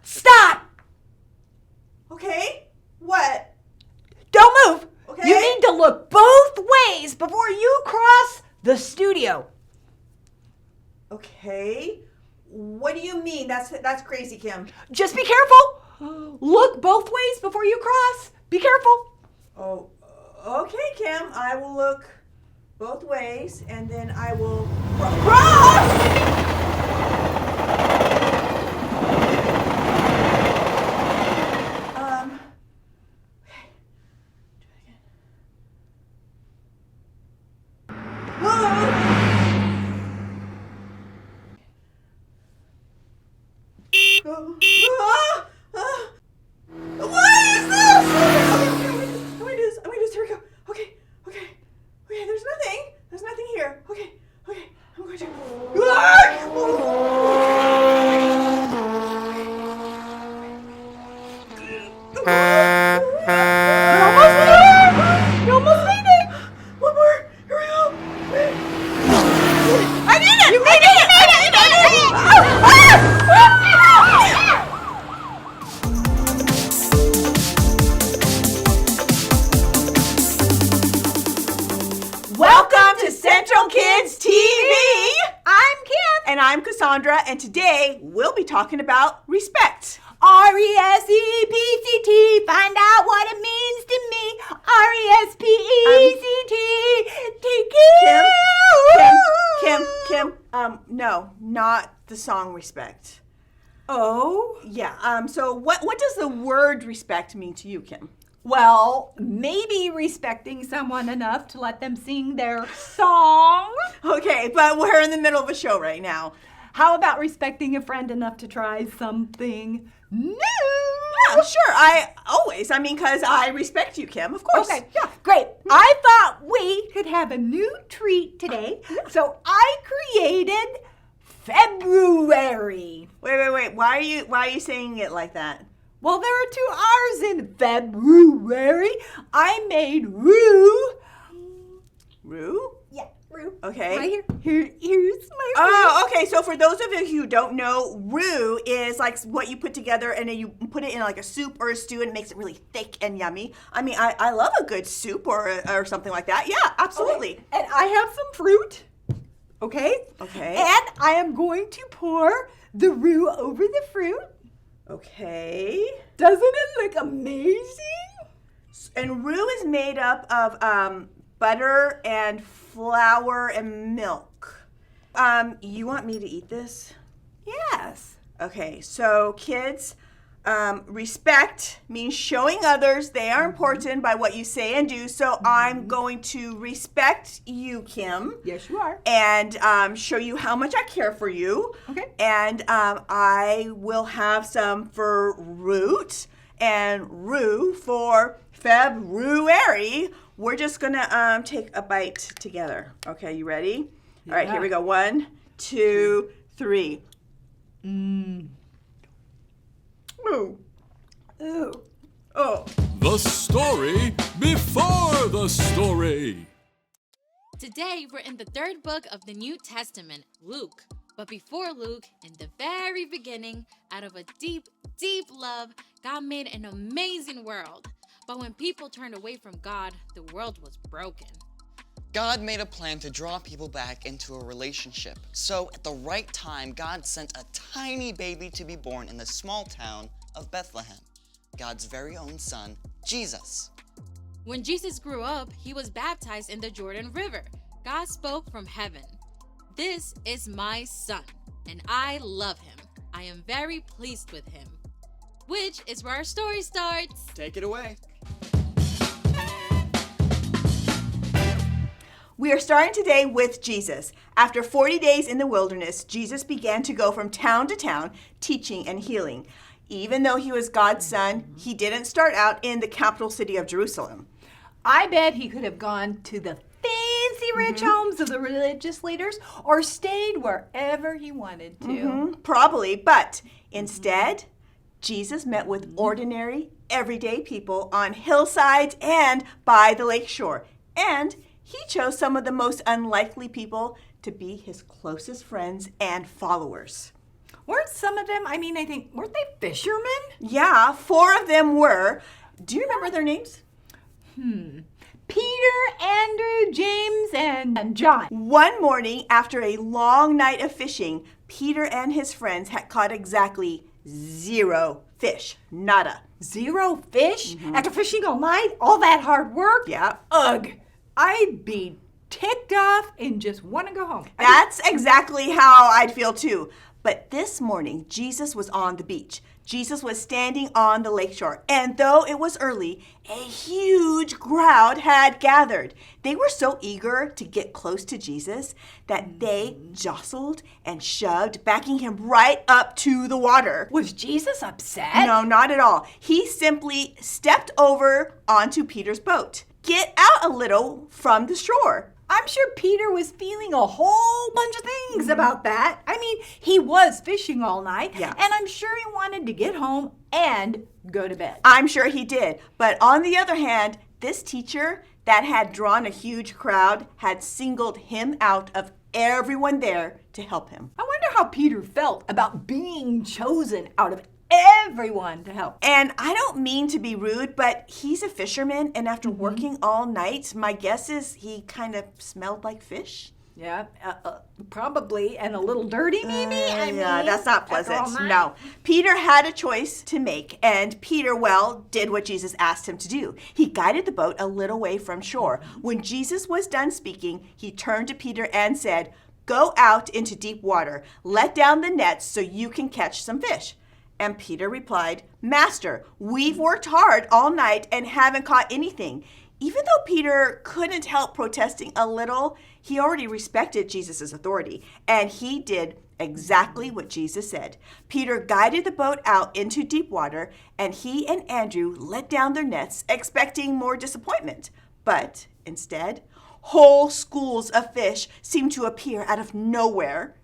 Stop! Okay, what? Don't move! Okay. You need to look both ways before you cross the studio. Okay. What do you mean? That's crazy, Kim. Just be careful. Look both ways before you cross. Be careful. Oh, okay, Kim. I will look both ways, and then I will cross! What is this? I'm gonna do this. Here we go. Okay. There's nothing here. Okay. I'm going to. You're almost leaving. One more. Here we go. I made it. You made it. Welcome to Central Kids TV. I'm Kim. And I'm Cassandra, and today we'll be talking about respect. RESPECT. Find out what it means to me. RESPECT. Kim, no, not the song respect. Oh? Yeah, so what does the word respect mean to you, Kim? Well, maybe respecting someone enough to let them sing their song. Okay, but we're in the middle of a show right now. How about respecting a friend enough to try something new? Yeah, sure. Because I respect you, Kim, of course. Okay, yeah, great. I thought we could have a new treat today, so I created February. Wait. Why are you saying it like that? Well, there are 2 R's in February. I made Rue. Rue? Yeah, Rue. Okay. Right here's my Rue. Oh, okay. So for those of you who don't know, roux is like what you put together and then you put it in like a soup or a stew and it makes it really thick and yummy. I mean, I love a good soup or something like that. Yeah, absolutely. Okay. And I have some fruit. Okay? Okay. And I am going to pour the roux over the fruit. Okay. Doesn't it look amazing? And roux is made up of butter and flour and milk. You want me to eat this? Yes. Okay, so kids, respect means showing others they are important by what you say and do. So I'm going to respect you, Kim. Yes, you are. And show you how much I care for you. Okay. And I will have some for root and roux for February. We're just gonna take a bite together. Okay, you ready? Yeah. All right, here we go. 1, 2, 3. Ooh. Ooh. Oh. The story before the story. Today, we're in the 3rd book of the New Testament, Luke. But before Luke, in the very beginning, out of a deep, deep love, God made an amazing world. But when people turned away from God, the world was broken. God made a plan to draw people back into a relationship. So at the right time, God sent a tiny baby to be born in the small town of Bethlehem, God's very own son, Jesus. When Jesus grew up, he was baptized in the Jordan River. God spoke from heaven. This is my son, and I love him. I am very pleased with him. Which is where our story starts. Take it away. We are starting today with Jesus. After 40 days in the wilderness, Jesus began to go from town to town, teaching and healing. Even though he was God's son, he didn't start out in the capital city of Jerusalem. I bet he could have gone to the fancy rich homes of the religious leaders or stayed wherever he wanted to. Probably, but instead, Jesus met with ordinary, everyday people on hillsides and by the lakeshore. And he chose some of the most unlikely people to be his closest friends and followers. Weren't some of them, I think, weren't they fishermen? Yeah, 4 of them were. Do you remember their names? Peter, Andrew, James, and John. One morning, after a long night of fishing, Peter and his friends had caught exactly 0 fish. Nada. 0 fish? After fishing all night? All that hard work? Yeah. Ugh. I'd be ticked off and just want to go home. That's exactly how I'd feel too. But this morning, Jesus was on the beach. Jesus was standing on the lakeshore, and though it was early, a huge crowd had gathered. They were so eager to get close to Jesus that they jostled and shoved, backing him right up to the water. Was Jesus upset? No, not at all. He simply stepped over onto Peter's boat. Get out a little from the shore. I'm sure Peter was feeling a whole bunch of things about that. He was fishing all night, Yeah. and I'm sure he wanted to get home and go to bed. I'm sure he did. But on the other hand, this teacher that had drawn a huge crowd had singled him out of everyone there to help him. I wonder how Peter felt about being chosen out of everyone to help. And I don't mean to be rude, but he's a fisherman, and after working all night, my guess is he kind of smelled like fish. Yeah, probably, and a little dirty maybe. That's not after all pleasant. night. No. Peter had a choice to make, and Peter, did what Jesus asked him to do. He guided the boat a little way from shore. When Jesus was done speaking, he turned to Peter and said, "Go out into deep water. Let down the nets so you can catch some fish." And Peter replied, "Master, we've worked hard all night and haven't caught anything." Even though Peter couldn't help protesting a little, he already respected Jesus' authority, and he did exactly what Jesus said. Peter guided the boat out into deep water, and he and Andrew let down their nets, expecting more disappointment. But instead, whole schools of fish seemed to appear out of nowhere.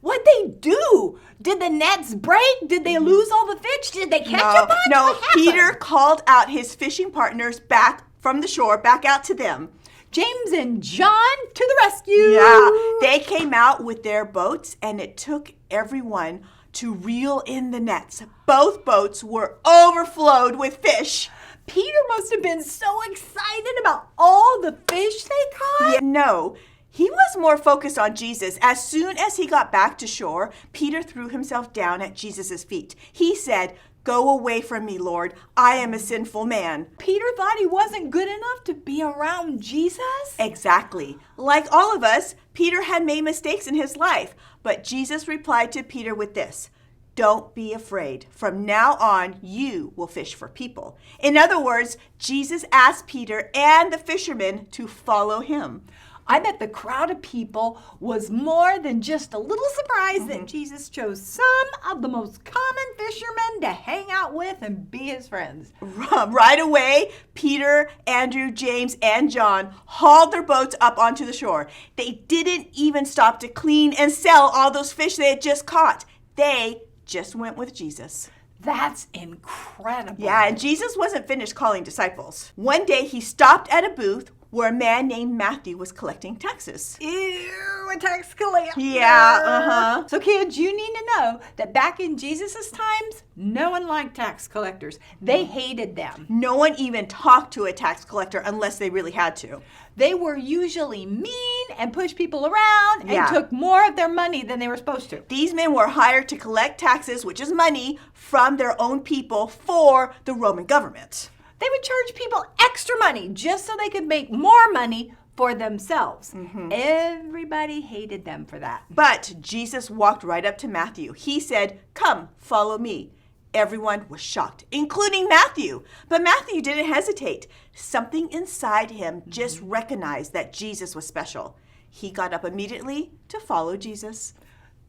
What'd they do? Did the nets break? Did they lose all the fish? Did they catch a bunch? No, What happened? Peter called out his fishing partners back from the shore, back out to them. James and John to the rescue. Yeah, they came out with their boats, and it took everyone to reel in the nets. Both boats were overflowed with fish. Peter must have been so excited about all the fish they caught. Yeah, no, he was more focused on Jesus. As soon as he got back to shore, Peter threw himself down at Jesus' feet. He said, "Go away from me, Lord. I am a sinful man." Peter thought he wasn't good enough to be around Jesus? Exactly. Like all of us, Peter had made mistakes in his life. But Jesus replied to Peter with this: "Don't be afraid. From now on, you will fish for people." In other words, Jesus asked Peter and the fishermen to follow him. I bet the crowd of people was more than just a little surprised that Jesus chose some of the most common fishermen to hang out with and be his friends. Right away, Peter, Andrew, James, and John hauled their boats up onto the shore. They didn't even stop to clean and sell all those fish they had just caught. They just went with Jesus. That's incredible. Yeah, and Jesus wasn't finished calling disciples. One day he stopped at a booth where a man named Matthew was collecting taxes. Ew, a tax collector. Yeah, So kids, you need to know that back in Jesus' times, no one liked tax collectors. They hated them. No one even talked to a tax collector unless they really had to. They were usually mean and pushed people around and Yeah. took more of their money than they were supposed to. These men were hired to collect taxes, which is money, from their own people for the Roman government. They would charge people extra money just so they could make more money for themselves. Everybody hated them for that. But Jesus walked right up to Matthew. He said, "Come, follow me." Everyone was shocked, including Matthew. But Matthew didn't hesitate. Something inside him just recognized that Jesus was special. He got up immediately to follow Jesus.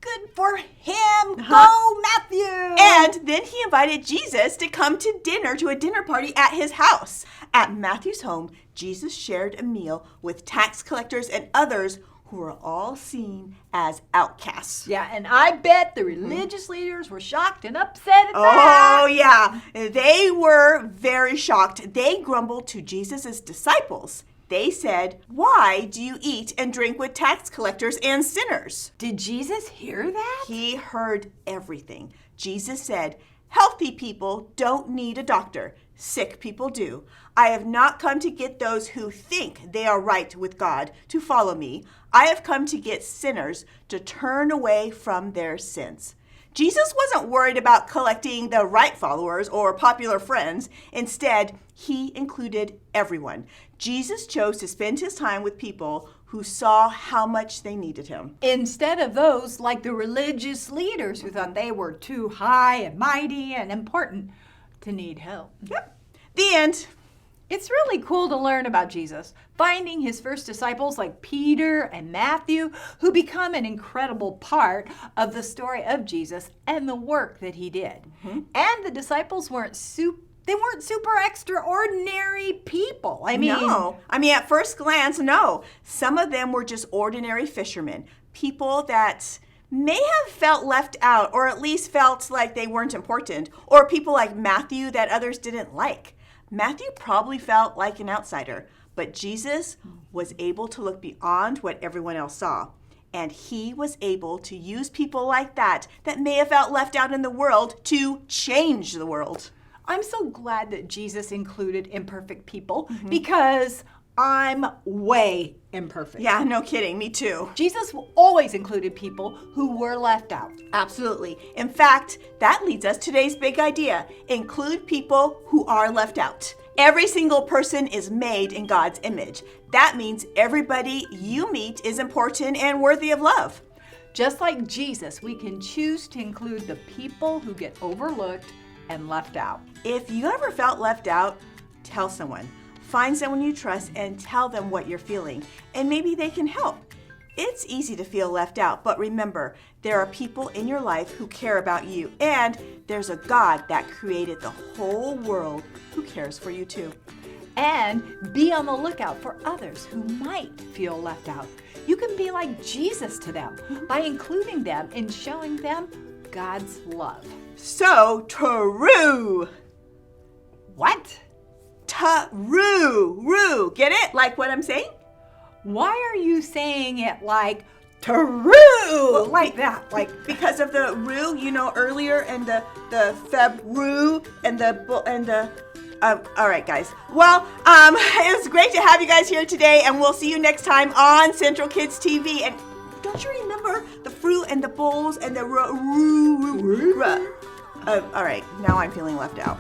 Good for him. Go, Matthew. And then he invited Jesus to come to a dinner party at his house. At Matthew's home, Jesus shared a meal with tax collectors and others who were all seen as outcasts. Yeah, and I bet the religious leaders were shocked and upset at that. Oh, yeah. They were very shocked. They grumbled to Jesus' disciples. They said, "Why do you eat and drink with tax collectors and sinners?" Did Jesus hear that? He heard everything. Jesus said, "Healthy people don't need a doctor. Sick people do. I have not come to get those who think they are right with God to follow me. I have come to get sinners to turn away from their sins." Jesus wasn't worried about collecting the right followers or popular friends. Instead, he included everyone. Jesus chose to spend his time with people who saw how much they needed him. Instead of those like the religious leaders who thought they were too high and mighty and important to need help. Yep. The end. It's really cool to learn about Jesus, finding his first disciples like Peter and Matthew, who become an incredible part of the story of Jesus and the work that he did. And the disciples weren't super extraordinary people. No. At first glance, no. Some of them were just ordinary fishermen, people that may have felt left out or at least felt like they weren't important, or people like Matthew that others didn't like. Matthew probably felt like an outsider, but Jesus was able to look beyond what everyone else saw. And he was able to use people like that may have felt left out in the world to change the world. I'm so glad that Jesus included imperfect people because I'm way imperfect. Yeah, no kidding. Me too. Jesus always included people who were left out. Absolutely. In fact, that leads us to today's big idea. Include people who are left out. Every single person is made in God's image. That means everybody you meet is important and worthy of love. Just like Jesus, we can choose to include the people who get overlooked and left out. If you ever felt left out, tell someone. Find someone you trust and tell them what you're feeling, and maybe they can help. It's easy to feel left out, but remember, there are people in your life who care about you, and there's a God that created the whole world who cares for you too. And be on the lookout for others who might feel left out. You can be like Jesus to them by including them and showing them God's love. So true! What? Roo. Get it? Like what I'm saying? Why are you saying it like true? Like that? Like because of the roo, earlier, and the feb roo and the all right, guys. Well, it was great to have you guys here today, and we'll see you next time on Central Kids TV. And don't you remember the fruit and the bowls and the roo? All right, now I'm feeling left out.